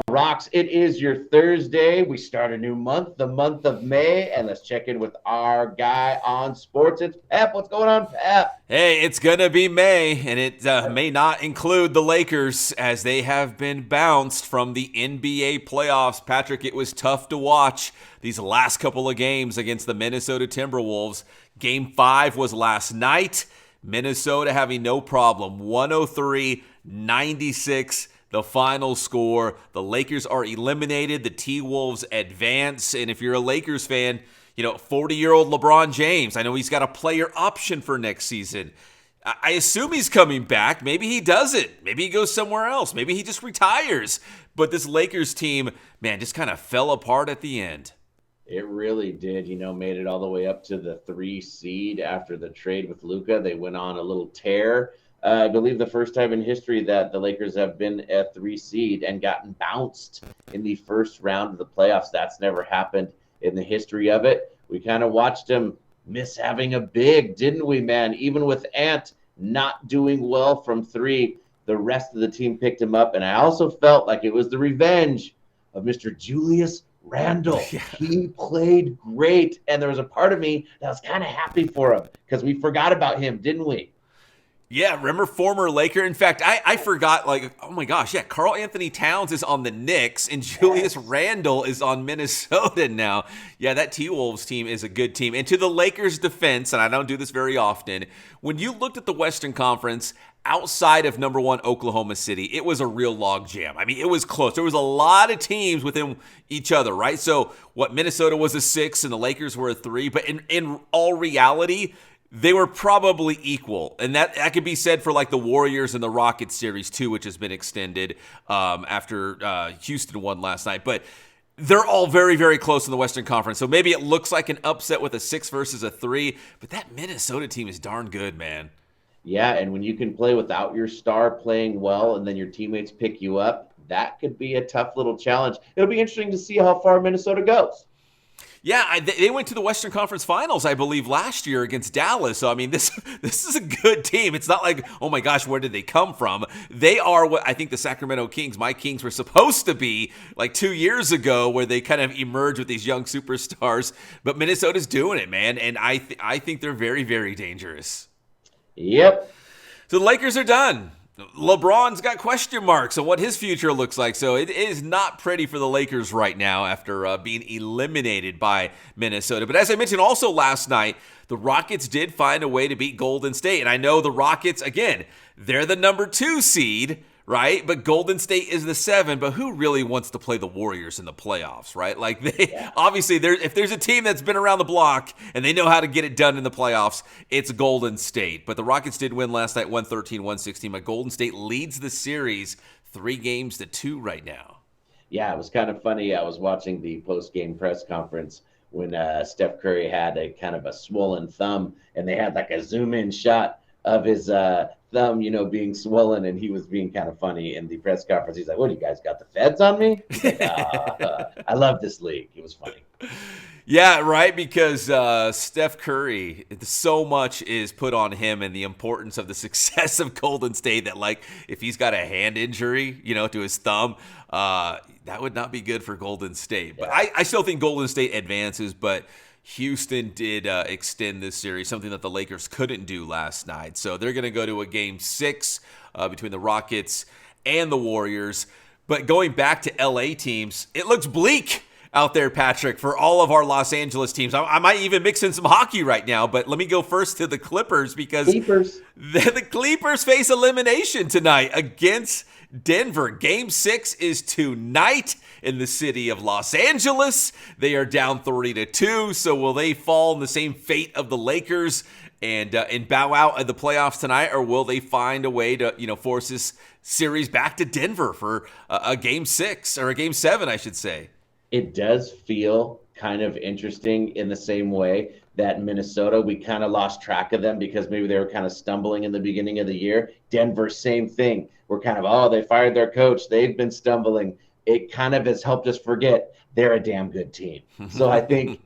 Rocks. It is your Thursday. We start a new month, the month of May, and let's check in with our guy on sports. It's Pep. What's going on, Pep? Hey, it's going to be May, and it may not include the Lakers as they have been bounced from the NBA playoffs. Patrick, it was tough to watch these last couple of games against the Minnesota Timberwolves. Game 5 was last night. Minnesota having no problem. 103-96. The final score. The Lakers are eliminated. The T-Wolves advance. And if you're a Lakers fan, 40-year-old LeBron James, I know he's got a player option for next season. I assume he's coming back. Maybe he doesn't. Maybe he goes somewhere else. Maybe he just retires. But this Lakers team, man, just kind of fell apart at the end. It really did. Made it all the way up to the 3 seed after the trade with Luka. They went on a little tear. I believe the first time in history that the Lakers have been a 3 seed and gotten bounced in the first round of the playoffs. That's never happened in the history of it. We kind of watched them miss having a big, didn't we, man? Even with Ant not doing well from 3, the rest of the team picked him up. And I also felt like it was the revenge of Mr. Julius Randle. Yeah. He played great. And there was a part of me that was kind of happy for him because we forgot about him, didn't we? Yeah, remember former Laker? In fact, I forgot, oh my gosh, yeah, Karl Anthony Towns is on the Knicks, and Julius Randle is on Minnesota now. Yeah, that T-Wolves team is a good team. And to the Lakers' defense, and I don't do this very often, when you looked at the Western Conference, outside of number 1 Oklahoma City, it was a real log jam. I mean, it was close. There was a lot of teams within each other, right? So, Minnesota was a 6 and the Lakers were a 3, but in all reality, they were probably equal. And that could be said for the Warriors and the Rockets series too, which has been extended after Houston won last night. But they're all very, very close in the Western Conference. So maybe it looks like an upset with a 6 versus a 3. But that Minnesota team is darn good, man. Yeah, and when you can play without your star playing well and then your teammates pick you up, that could be a tough little challenge. It'll be interesting to see how far Minnesota goes. Yeah, they went to the Western Conference Finals, I believe, last year against Dallas. So, I mean, this is a good team. It's not like, oh my gosh, where did they come from? They are what I think the Sacramento Kings, my Kings, were supposed to be 2 years ago, where they kind of emerged with these young superstars. But Minnesota's doing it, man, and I think they're very, very dangerous. Yep. So the Lakers are done. LeBron's got question marks on what his future looks like, so it is not pretty for the Lakers right now after being eliminated by Minnesota. But as I mentioned also last night, the Rockets did find a way to beat Golden State. And I know the Rockets, again, they're the number 2 seed, right? But Golden State is the 7. But who really wants to play the Warriors in the playoffs, right? Obviously, if there's a team that's been around the block and they know how to get it done in the playoffs, it's Golden State. But the Rockets did win last night, 113-116. But Golden State leads the series 3-2 right now. Yeah, it was kind of funny. I was watching the post-game press conference when Steph Curry had a kind of a swollen thumb, and they had a zoom-in shot of his thumb, being swollen, and he was being kind of funny in the press conference. He's like, "What, do you guys got the feds on me?" Like, I love this league. It was funny. Yeah, right, because Steph Curry, so much is put on him and the importance of the success of Golden State that, if he's got a hand injury, to his thumb, that would not be good for Golden State. But yeah. I still think Golden State advances, but Houston did extend this series, something that the Lakers couldn't do last night. So they're going to go to a Game 6 between the Rockets and the Warriors. But going back to LA teams, it looks bleak out there, Patrick, for all of our Los Angeles teams. I might even mix in some hockey right now, but let me go first to the Clippers because the Clippers face elimination tonight against Denver. Game 6 is tonight in the city of Los Angeles. They are down 3-2, so will they fall in the same fate of the Lakers and bow out of the playoffs tonight, or will they find a way to force this series back to Denver for a Game 6 or a Game 7, I should say? It does feel kind of interesting in the same way that Minnesota, we kind of lost track of them because maybe they were kind of stumbling in the beginning of the year. Denver, same thing. We're kind of, they fired their coach. They've been stumbling. It kind of has helped us forget they're a damn good team. So I think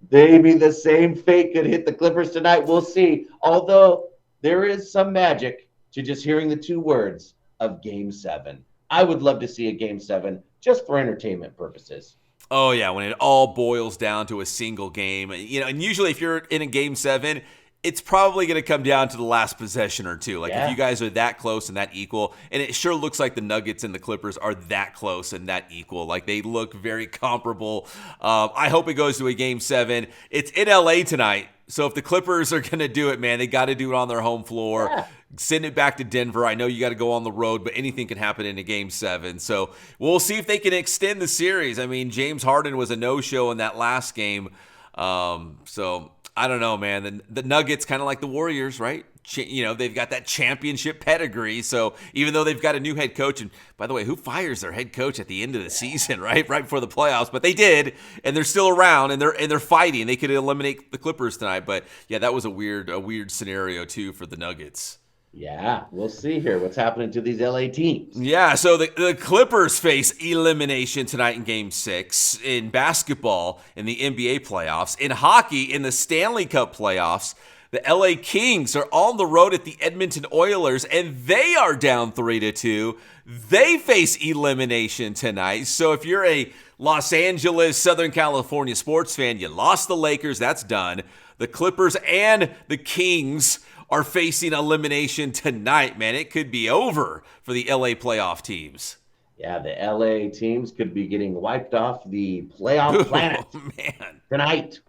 maybe the same fate could hit the Clippers tonight. We'll see. Although there is some magic to just hearing the 2 words of Game 7. I would love to see a Game 7 just for entertainment purposes. Oh yeah, when it all boils down to a single game, and usually if you're in a Game 7, it's probably going to come down to the last possession or two. Like, if you guys are that close and that equal, and it sure looks like the Nuggets and the Clippers are that close and that equal. Like, they look very comparable. I hope it goes to a Game 7. It's in LA tonight, so if the Clippers are going to do it, man, they got to do it on their home floor. Yeah. Send it back to Denver. I know you got to go on the road, but anything can happen in a Game 7. So we'll see if they can extend the series. I mean, James Harden was a no-show in that last game. So I don't know, man. The Nuggets, kind of like the Warriors, right? They've got that championship pedigree. So even though they've got a new head coach, and by the way, who fires their head coach at the end of the season, right before the playoffs? But they did, and they're still around, and they're fighting. They could eliminate the Clippers tonight, but yeah, that was a weird scenario too for the Nuggets. Yeah, we'll see here what's happening to these LA teams. Yeah, so the Clippers face elimination tonight in Game 6. In basketball, in the NBA playoffs. In hockey, in the Stanley Cup playoffs, the LA Kings are on the road at the Edmonton Oilers, and they are down 3-2. They face elimination tonight. So if you're a Los Angeles, Southern California sports fan, you lost the Lakers, that's done. The Clippers and the Kings are facing elimination tonight, man. It could be over for the LA playoff teams. Yeah, the LA teams could be getting wiped off the playoff planet tonight.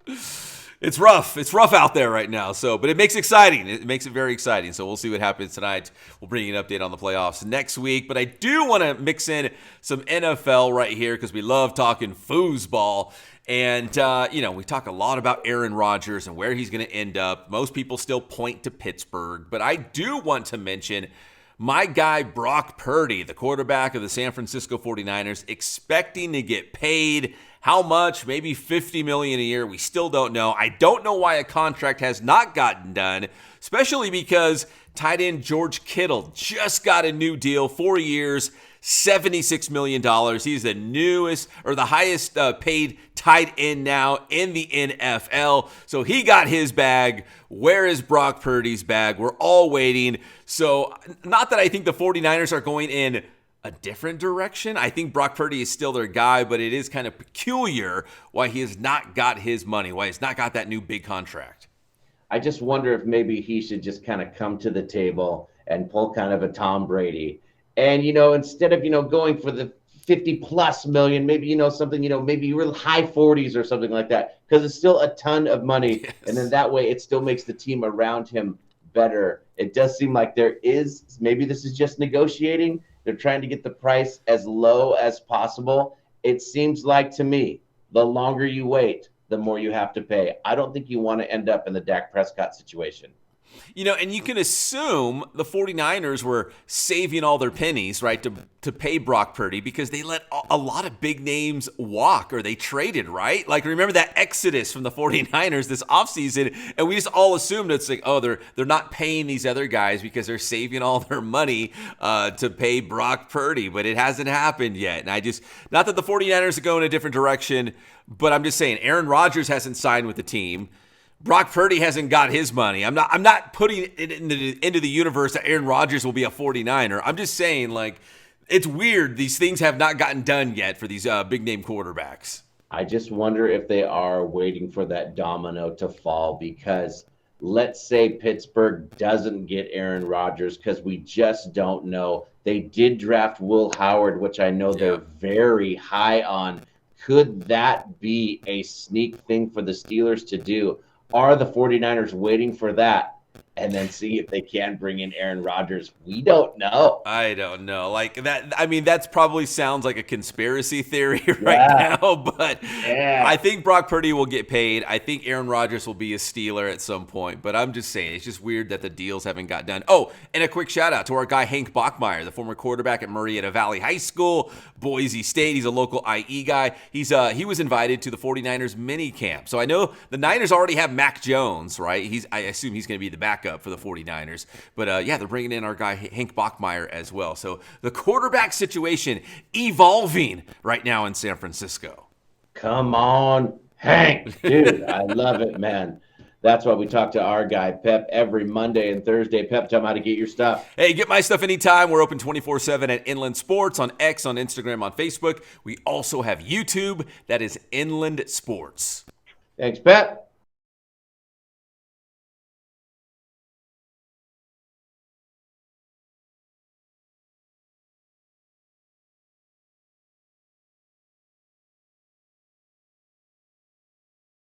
It's rough. It's rough out there right now. But it makes it exciting. It makes it very exciting. So we'll see what happens tonight. We'll bring you an update on the playoffs next week. But I do want to mix in some NFL right here because we love talking foosball. And, we talk a lot about Aaron Rodgers and where he's going to end up. Most people still point to Pittsburgh. But I do want to mention my guy Brock Purdy, the quarterback of the San Francisco 49ers, expecting to get paid. How much? Maybe $50 million a year. We still don't know. I don't know why a contract has not gotten done, especially because tight end George Kittle just got a new deal, 4 years, $76 million. He's the newest or the highest paid tight end now in the NFL. So he got his bag. Where is Brock Purdy's bag? We're all waiting. So not that I think the 49ers are going in a different direction. I think Brock Purdy is still their guy, but it is kind of peculiar why he has not got his money, why he's not got that new big contract. I just wonder if maybe he should just kind of come to the table and pull kind of a Tom Brady. And, instead of, going for the 50 plus million, maybe, something, maybe real high 40s or something like that, because it's still a ton of money. Yes. And then that way it still makes the team around him better. It does seem like maybe this is just negotiating. They're trying to get the price as low as possible. It seems like to me, the longer you wait, the more you have to pay. I don't think you want to end up in the Dak Prescott situation. And you can assume the 49ers were saving all their pennies, right, to pay Brock Purdy because they let a lot of big names walk or they traded, right? Like, remember that exodus from the 49ers this offseason, and we just all assumed it's like, oh, they're not paying these other guys because they're saving all their money to pay Brock Purdy, but it hasn't happened yet. And not that the 49ers are going a different direction, but I'm just saying Aaron Rodgers hasn't signed with the team. Brock Purdy hasn't got his money. I'm not putting it into the universe that Aaron Rodgers will be a 49er. I'm just saying, like, it's weird. These things have not gotten done yet for these big-name quarterbacks. I just wonder if they are waiting for that domino to fall because let's say Pittsburgh doesn't get Aaron Rodgers because we just don't know. They did draft Will Howard, which I know they're very high on. Could that be a sneak thing for the Steelers to do? Are the 49ers waiting for that and then see if they can bring in Aaron Rodgers? We don't know. I don't know. Like that. I mean, that's probably sounds like a conspiracy theory right now, but I think Brock Purdy will get paid. I think Aaron Rodgers will be a Steeler at some point, but I'm just saying it's just weird that the deals haven't got done. Oh, and a quick shout out to our guy, Hank Bachmeier, the former quarterback at Marietta Valley High School, Boise State. He's a local IE guy. He was invited to the 49ers mini camp. So I know the Niners already have Mac Jones, right? I assume he's going to be the backup for the 49ers. But they're bringing in our guy Hank Bachmeier as well. So the quarterback situation evolving right now in San Francisco. Come on, Hank. Dude, I love it, man. That's why we talk to our guy, Pep, every Monday and Thursday. Pep, tell him how to get your stuff. Hey, get my stuff anytime. We're open 24/7 at Inland Sports on X, on Instagram, on Facebook. We also have YouTube. That is Inland Sports. Thanks, Pep.